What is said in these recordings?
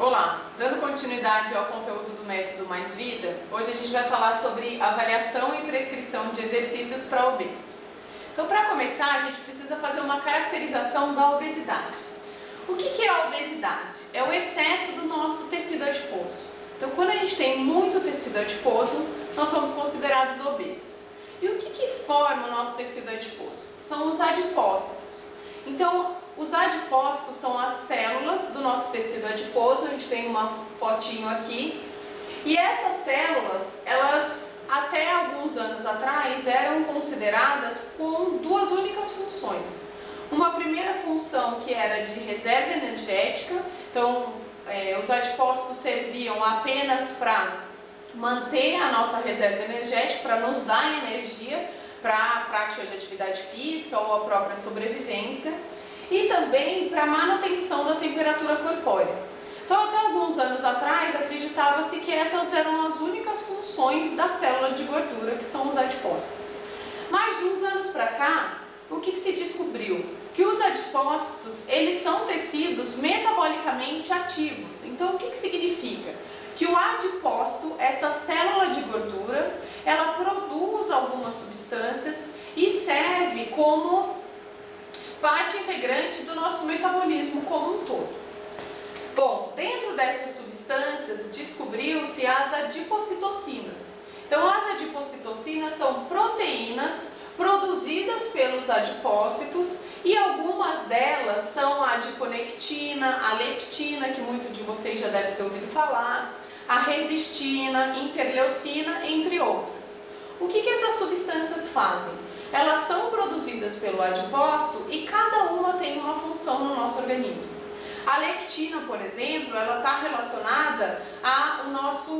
Olá, dando continuidade ao conteúdo do método Mais Vida, hoje a gente vai falar sobre avaliação e prescrição de exercícios para obeso. Então, para começar, a gente precisa fazer uma caracterização da obesidade. O que é a obesidade? É o excesso do nosso tecido adiposo. Então, quando a gente tem muito tecido adiposo, nós somos considerados obesos. E o que forma o nosso tecido adiposo? São os adipócitos. Então, os adipócitos são as células do nosso tecido adiposo, a gente tem uma fotinho aqui. E essas células, elas até alguns anos atrás eram consideradas com duas únicas funções. Uma primeira função que era de reserva energética, então os adipócitos serviam apenas para manter a nossa reserva energética, para nos dar energia para a prática de atividade física ou a própria sobrevivência, e também para a manutenção da temperatura corpórea. Então, até alguns anos atrás, acreditava-se que essas eram as únicas funções da célula de gordura, que são os adipócitos. Mas de uns anos para cá, o que se descobriu? Que os adipócitos, eles são tecidos metabolicamente ativos. Então, o que significa? Que o adipócito, essa célula de gordura, ela produz algumas substâncias e serve como parte integrante do nosso metabolismo como um todo. Bom, dentro dessas substâncias descobriu-se as adipocitocinas. Então, as adipocitocinas são proteínas produzidas pelos adipócitos e algumas delas são a adiponectina, a leptina, que muito de vocês já devem ter ouvido falar, a resistina, interleucina, entre outras. O que essas substâncias fazem? Elas são produzidas pelo adipócito e cada uma tem uma função no nosso organismo. A leptina, por exemplo, ela está relacionada ao nosso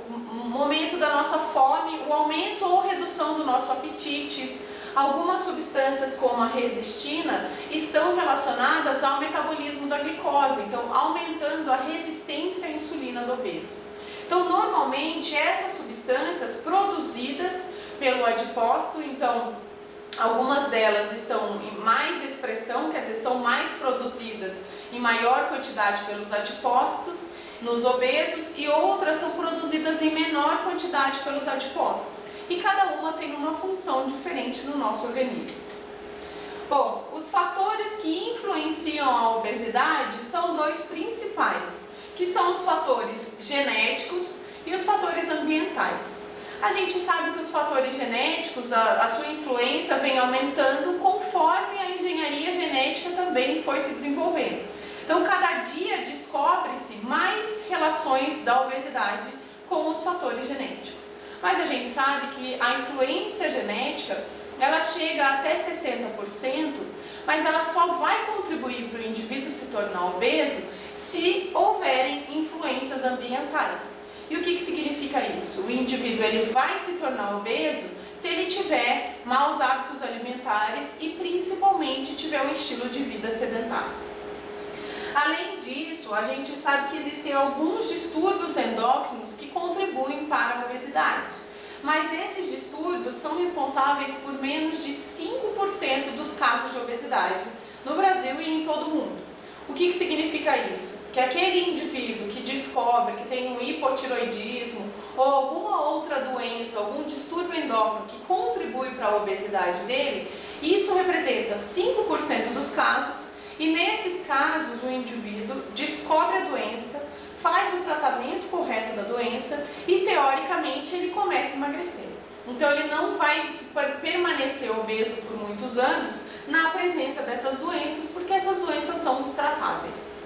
momento da nossa fome, o aumento ou redução do nosso apetite. Algumas substâncias, como a resistina, estão relacionadas ao metabolismo da glicose, então aumentando a resistência à insulina do obeso. Então, normalmente, essas substâncias produzidas pelo adipócito, então, algumas delas estão em mais expressão, quer dizer, são mais produzidas em maior quantidade pelos adipócitos nos obesos e outras são produzidas em menor quantidade pelos adipócitos. E cada uma tem uma função diferente no nosso organismo. Bom, os fatores que influenciam a obesidade são dois principais, que são os fatores genéticos e os fatores ambientais. A gente sabe que os fatores genéticos, a sua influência vem aumentando conforme a engenharia genética também foi se desenvolvendo. Então, cada dia descobre-se mais relações da obesidade com os fatores genéticos. Mas a gente sabe que a influência genética, ela chega até 60%, mas ela só vai contribuir para o indivíduo se tornar obeso se houverem influências ambientais. E o que significa isso? O indivíduo ele vai se tornar obeso se ele tiver maus hábitos alimentares e principalmente tiver um estilo de vida sedentário. Além disso, a gente sabe que existem alguns distúrbios endócrinos que contribuem para a obesidade. Mas esses distúrbios são responsáveis por menos de 5% dos casos de obesidade no Brasil e em todo o mundo. O que significa isso? Que aquele indivíduo que descobre que tem um hipotiroidismo ou alguma outra doença, algum distúrbio endócrino que contribui para a obesidade dele, isso representa 5% dos casos e nesses casos o indivíduo descobre a doença, faz o tratamento correto da doença e teoricamente ele começa a emagrecer. Então ele não vai permanecer obeso por muitos anos na presença dessas doenças, porque essas doenças são tratáveis.